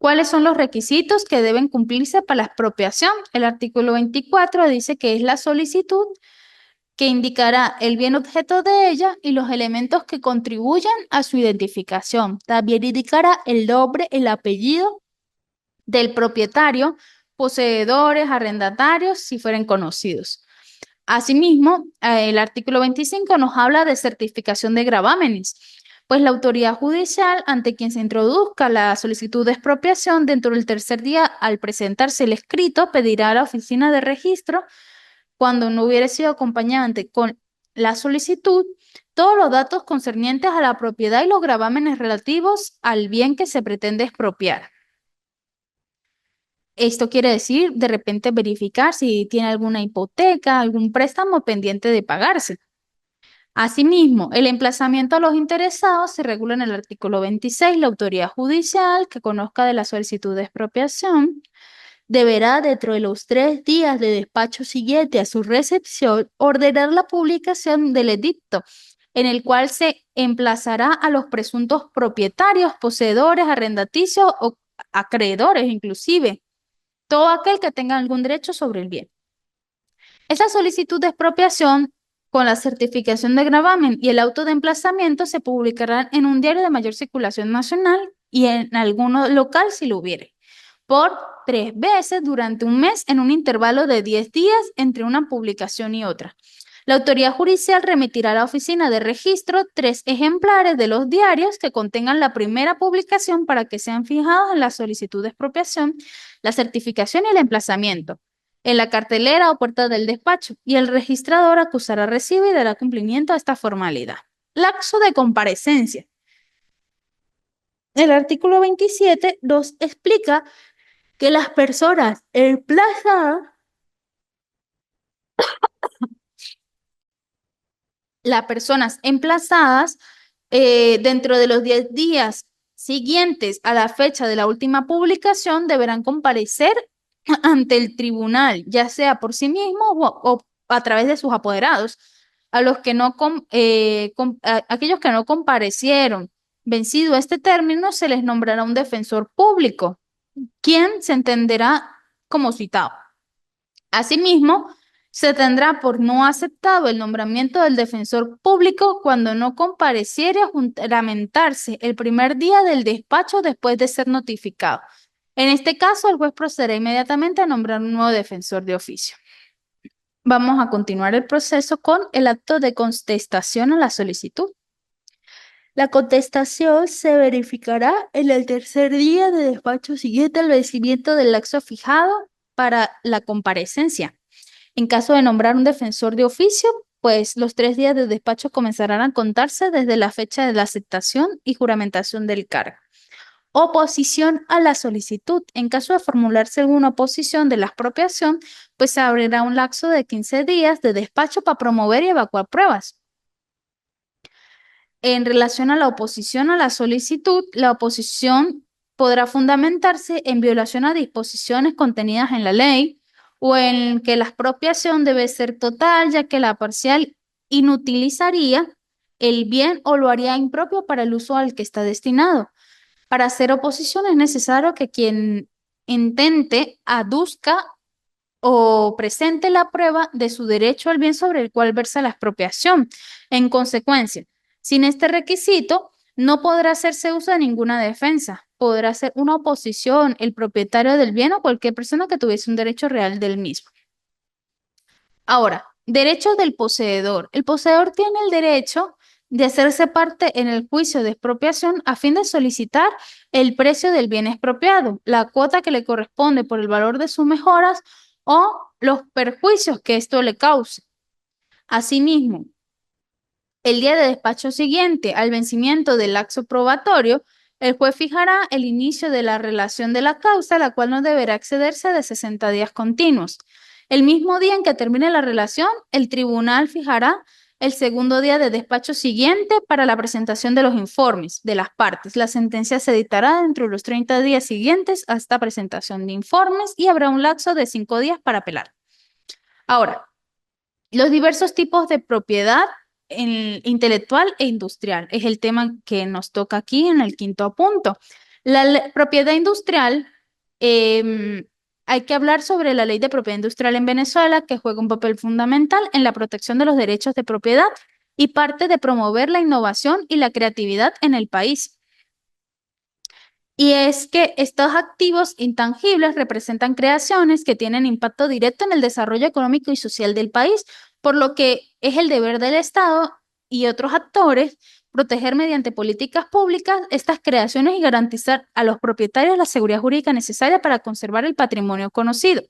¿Cuáles son los requisitos que deben cumplirse para la expropiación? El artículo 24 dice que es la solicitud que indicará el bien objeto de ella y los elementos que contribuyan a su identificación. También indicará el nombre, el apellido del propietario, poseedores, arrendatarios, si fueren conocidos. Asimismo, el artículo 25 nos habla de certificación de gravámenes, pues la autoridad judicial ante quien se introduzca la solicitud de expropiación dentro del tercer día al presentarse el escrito pedirá a la oficina de registro, cuando no hubiera sido acompañante con la solicitud, todos los datos concernientes a la propiedad y los gravámenes relativos al bien que se pretende expropiar. Esto quiere decir, de repente, verificar si tiene alguna hipoteca, algún préstamo pendiente de pagarse. Asimismo, el emplazamiento a los interesados se regula en el artículo 26. La autoridad judicial que conozca de la solicitud de expropiación deberá, dentro de los 3 días de despacho siguiente a su recepción, ordenar la publicación del edicto, en el cual se emplazará a los presuntos propietarios, poseedores, arrendaticios o acreedores, inclusive todo aquel que tenga algún derecho sobre el bien. Esa solicitud de expropiación con la certificación de gravamen y el auto de emplazamiento se publicarán en un diario de mayor circulación nacional y en alguno local si lo hubiere, por 3 veces durante un mes en un intervalo de 10 días entre una publicación y otra. La autoridad judicial remitirá a la oficina de registro 3 ejemplares de los diarios que contengan la primera publicación para que sean fijados en la solicitud de expropiación, la certificación y el emplazamiento, en la cartelera o puerta del despacho, y el registrador acusará recibo y dará cumplimiento a esta formalidad. Lapso de comparecencia. El artículo 27 nos explica que las personas emplazadas, dentro de los 10 días siguientes a la fecha de la última publicación deberán comparecer ante el tribunal, ya sea por sí mismos o a través de sus apoderados. A los que no aquellos que no comparecieron, vencido este término, se les nombrará un defensor público, quien se entenderá como citado. Asimismo, se tendrá por no aceptado el nombramiento del defensor público cuando no compareciere a juramentarse el primer día del despacho después de ser notificado. En este caso, el juez procederá inmediatamente a nombrar un nuevo defensor de oficio. Vamos a continuar el proceso con el acto de contestación a la solicitud. La contestación se verificará en el tercer día de despacho siguiente al vencimiento del lapso fijado para la comparecencia. En caso de nombrar un defensor de oficio, pues los 3 días de despacho comenzarán a contarse desde la fecha de la aceptación y juramentación del cargo. Oposición a la solicitud. En caso de formularse alguna oposición de la expropiación, pues se abrirá un lapso de 15 días de despacho para promover y evacuar pruebas. En relación a la oposición a la solicitud, la oposición podrá fundamentarse en violación a disposiciones contenidas en la ley o en que la expropiación debe ser total, ya que la parcial inutilizaría el bien o lo haría impropio para el uso al que está destinado. Para hacer oposición es necesario que quien intente aduzca o presente la prueba de su derecho al bien sobre el cual versa la expropiación. En consecuencia, sin este requisito, no podrá hacerse uso de ninguna defensa. Podrá hacer una oposición el propietario del bien o cualquier persona que tuviese un derecho real del mismo. Ahora, derechos del poseedor. El poseedor tiene el derecho de hacerse parte en el juicio de expropiación a fin de solicitar el precio del bien expropiado, la cuota que le corresponde por el valor de sus mejoras o los perjuicios que esto le cause. Asimismo, el día de despacho siguiente al vencimiento del lapso probatorio, el juez fijará el inicio de la relación de la causa, la cual no deberá excederse de 60 días continuos. El mismo día en que termine la relación, el tribunal fijará el segundo día de despacho siguiente para la presentación de los informes de las partes. La sentencia se dictará dentro de los 30 días siguientes a esta presentación de informes y habrá un lapso de 5 días para apelar. Ahora, los diversos tipos de propiedad intelectual e industrial es el tema que nos toca aquí en el quinto punto. La propiedad industrial hay que hablar sobre la ley de propiedad industrial en Venezuela, que juega un papel fundamental en la protección de los derechos de propiedad y parte de promover la innovación y la creatividad en el país. Y es que estos activos intangibles representan creaciones que tienen impacto directo en el desarrollo económico y social del país, por lo que es el deber del Estado y otros actores proteger mediante políticas públicas estas creaciones y garantizar a los propietarios la seguridad jurídica necesaria para conservar el patrimonio conocido.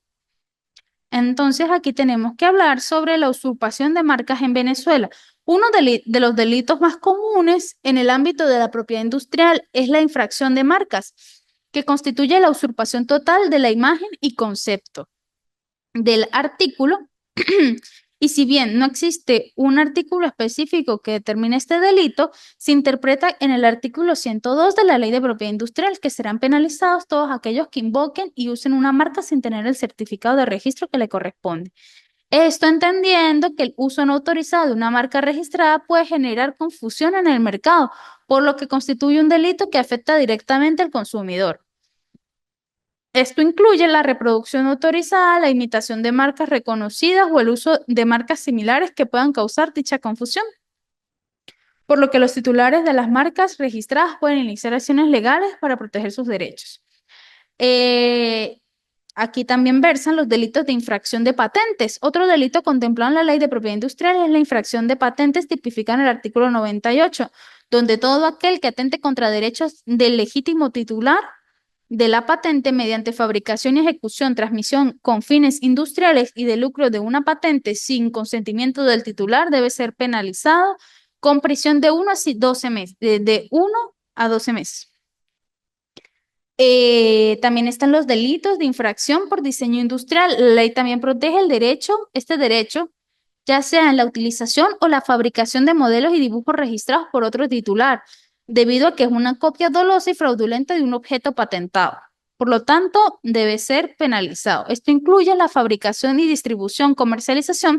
Entonces, aquí tenemos que hablar sobre la usurpación de marcas en Venezuela. Uno de los delitos más comunes en el ámbito de la propiedad industrial es la infracción de marcas, que constituye la usurpación total de la imagen y concepto del artículo. Y si bien no existe un artículo específico que determine este delito, se interpreta en el artículo 102 de la Ley de Propiedad Industrial que serán penalizados todos aquellos que invoquen y usen una marca sin tener el certificado de registro que le corresponde. Esto entendiendo que el uso no autorizado de una marca registrada puede generar confusión en el mercado, por lo que constituye un delito que afecta directamente al consumidor. Esto incluye la reproducción autorizada, la imitación de marcas reconocidas o el uso de marcas similares que puedan causar dicha confusión, por lo que los titulares de las marcas registradas pueden iniciar acciones legales para proteger sus derechos. Aquí también versan los delitos de infracción de patentes. Otro delito contemplado en la Ley de Propiedad Industrial es la infracción de patentes tipificada en el artículo 98, donde todo aquel que atente contra derechos del legítimo titular de la patente mediante fabricación y ejecución, transmisión con fines industriales y de lucro de una patente sin consentimiento del titular debe ser penalizado con prisión de 1 a 12 meses, de 1 a 12 meses. También están los delitos de infracción por diseño industrial. La ley también protege este derecho, ya sea en la utilización o la fabricación de modelos y dibujos registrados por otro titular, debido a que es una copia dolosa y fraudulenta de un objeto patentado. Por lo tanto, debe ser penalizado. Esto incluye la fabricación y distribución, comercialización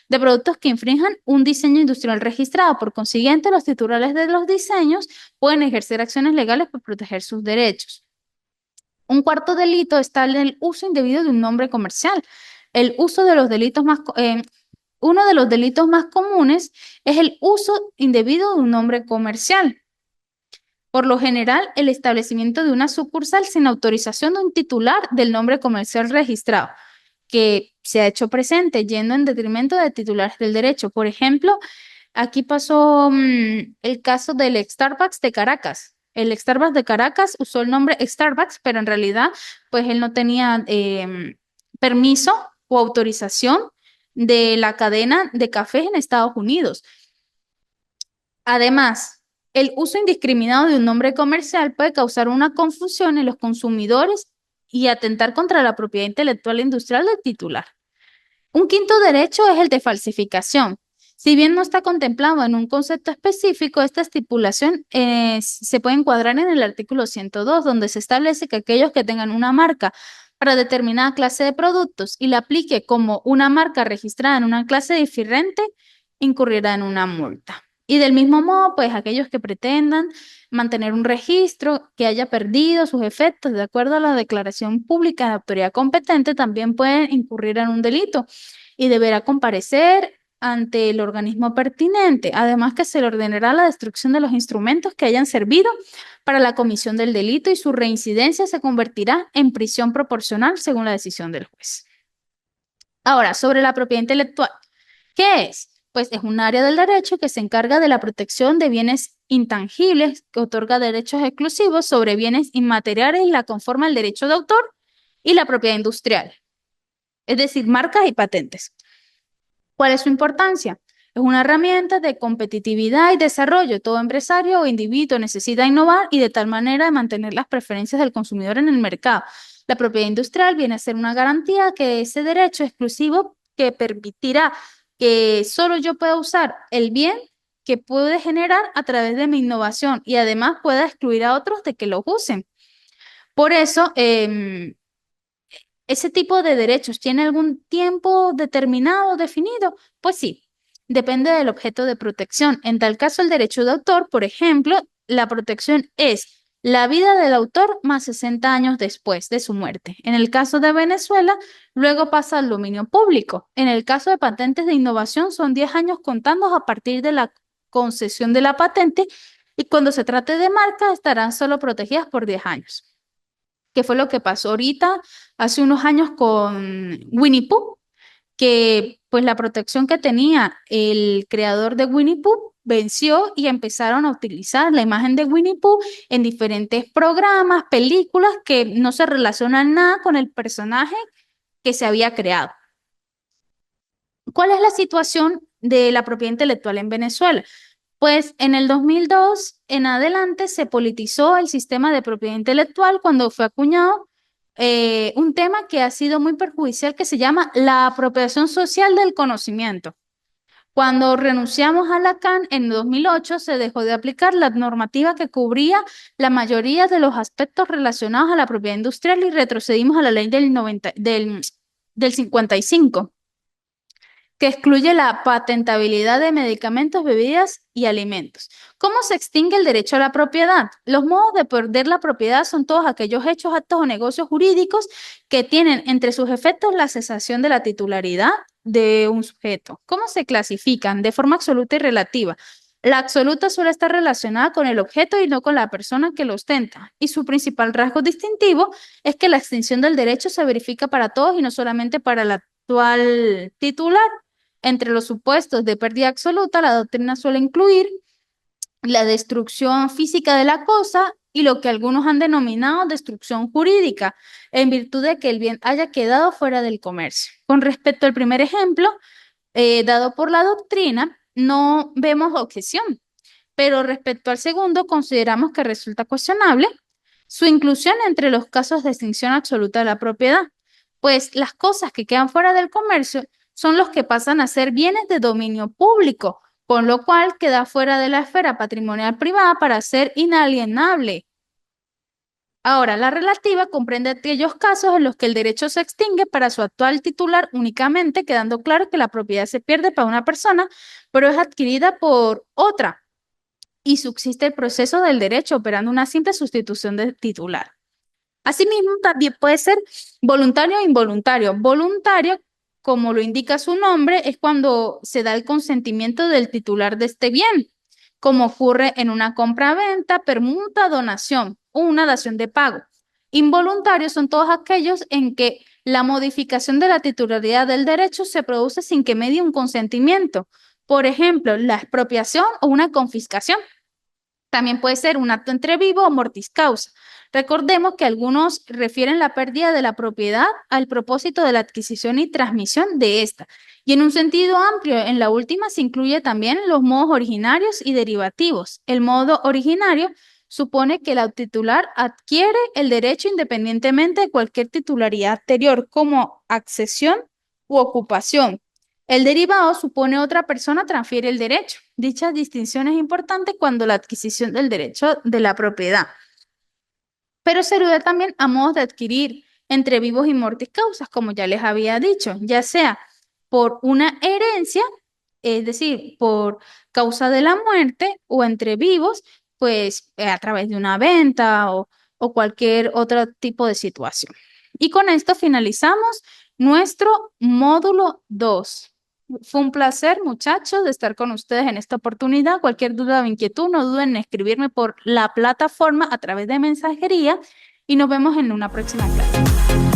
de productos que infrinjan un diseño industrial registrado. Por consiguiente, los titulares de los diseños pueden ejercer acciones legales para proteger sus derechos. Un cuarto delito está en el uso indebido de un nombre comercial. El uso de los delitos uno de los delitos más comunes es el uso indebido de un nombre comercial. Por lo general, el establecimiento de una sucursal sin autorización de un titular del nombre comercial registrado, que se ha hecho presente yendo en detrimento de titulares del derecho. Por ejemplo, aquí pasó el caso del Starbucks de Caracas. El Starbucks de Caracas usó el nombre Starbucks, pero en realidad, pues él no tenía permiso o autorización de la cadena de cafés en Estados Unidos. Además, el uso indiscriminado de un nombre comercial puede causar una confusión en los consumidores y atentar contra la propiedad intelectual e industrial del titular. Un quinto derecho es el de falsificación. Si bien no está contemplado en un concepto específico, esta estipulación se puede encuadrar en el artículo 102, donde se establece que aquellos que tengan una marca para determinada clase de productos y la aplique como una marca registrada en una clase diferente, incurrirá en una multa. Y del mismo modo, pues aquellos que pretendan mantener un registro que haya perdido sus efectos de acuerdo a la declaración pública de autoridad competente también pueden incurrir en un delito y deberá comparecer ante el organismo pertinente. Además que se le ordenará la destrucción de los instrumentos que hayan servido para la comisión del delito y su reincidencia se convertirá en prisión proporcional según la decisión del juez. Ahora, sobre la propiedad intelectual, ¿qué es? Pues es un área del derecho que se encarga de la protección de bienes intangibles, que otorga derechos exclusivos sobre bienes inmateriales y la conforma el derecho de autor y la propiedad industrial, es decir, marcas y patentes. ¿Cuál es su importancia? Es una herramienta de competitividad y desarrollo. Todo empresario o individuo necesita innovar y de tal manera de mantener las preferencias del consumidor en el mercado. La propiedad industrial viene a ser una garantía que ese derecho exclusivo que permitirá que solo yo pueda usar el bien que puede generar a través de mi innovación y además pueda excluir a otros de que lo usen. Por eso, ¿ese tipo de derechos tiene algún tiempo determinado, definido? Pues sí, depende del objeto de protección. En tal caso, el derecho de autor, por ejemplo, la protección es la vida del autor más 60 años después de su muerte. En el caso de Venezuela, luego pasa al dominio público. En el caso de patentes de innovación, son 10 años contando a partir de la concesión de la patente y cuando se trate de marcas estarán solo protegidas por 10 años. ¿Qué fue lo que pasó ahorita, hace unos años con Winnie Pooh? Que pues la protección que tenía el creador de Winnie Pooh venció y empezaron a utilizar la imagen de Winnie Pooh en diferentes programas, películas que no se relacionan nada con el personaje que se había creado. ¿Cuál es la situación de la propiedad intelectual en Venezuela? Pues en el 2002 en adelante se politizó el sistema de propiedad intelectual cuando fue acuñado un tema que ha sido muy perjudicial que se llama la apropiación social del conocimiento. Cuando renunciamos a Lacan en 2008 se dejó de aplicar la normativa que cubría la mayoría de los aspectos relacionados a la propiedad industrial y retrocedimos a la ley del 55 que excluye la patentabilidad de medicamentos, bebidas y alimentos. ¿Cómo se extingue el derecho a la propiedad? Los modos de perder la propiedad son todos aquellos hechos, actos o negocios jurídicos que tienen entre sus efectos la cesación de la titularidad de un sujeto. ¿Cómo se clasifican? De forma absoluta y relativa. La absoluta suele estar relacionada con el objeto y no con la persona que lo ostenta. Y su principal rasgo distintivo es que la extinción del derecho se verifica para todos y no solamente para el actual titular. Entre los supuestos de pérdida absoluta, la doctrina suele incluir la destrucción física de la cosa y lo que algunos han denominado destrucción jurídica, en virtud de que el bien haya quedado fuera del comercio. Con respecto al primer ejemplo, dado por la doctrina, no vemos objeción, pero respecto al segundo, consideramos que resulta cuestionable su inclusión entre los casos de extinción absoluta de la propiedad, pues las cosas que quedan fuera del comercio son los que pasan a ser bienes de dominio público, con lo cual queda fuera de la esfera patrimonial privada para ser inalienable. Ahora, la relativa comprende aquellos casos en los que el derecho se extingue para su actual titular únicamente, quedando claro que la propiedad se pierde para una persona, pero es adquirida por otra y subsiste el proceso del derecho operando una simple sustitución de titular. Asimismo, también puede ser voluntario o involuntario. Voluntario, como lo indica su nombre, es cuando se da el consentimiento del titular de este bien, como ocurre en una compra-venta, permuta, donación o una dación de pago. Involuntarios son todos aquellos en que la modificación de la titularidad del derecho se produce sin que medie un consentimiento. Por ejemplo, la expropiación o una confiscación. También puede ser un acto entre vivo o mortis causa. Recordemos que algunos refieren la pérdida de la propiedad al propósito de la adquisición y transmisión de esta. Y en un sentido amplio, en la última se incluye también los modos originarios y derivativos. El modo originario supone que el titular adquiere el derecho independientemente de cualquier titularidad anterior, como accesión u ocupación. El derivado supone otra persona transfiere el derecho. Dicha distinción es importante cuando la adquisición del derecho de la propiedad. Pero se alude también a modos de adquirir entre vivos y mortis causas, como ya les había dicho, ya sea por una herencia, es decir, por causa de la muerte, o entre vivos, pues a través de una venta o cualquier otro tipo de situación. Y con esto finalizamos nuestro módulo 2. Fue un placer, muchachos, de estar con ustedes en esta oportunidad. Cualquier duda o inquietud, no duden en escribirme por la plataforma a través de mensajería y nos vemos en una próxima clase.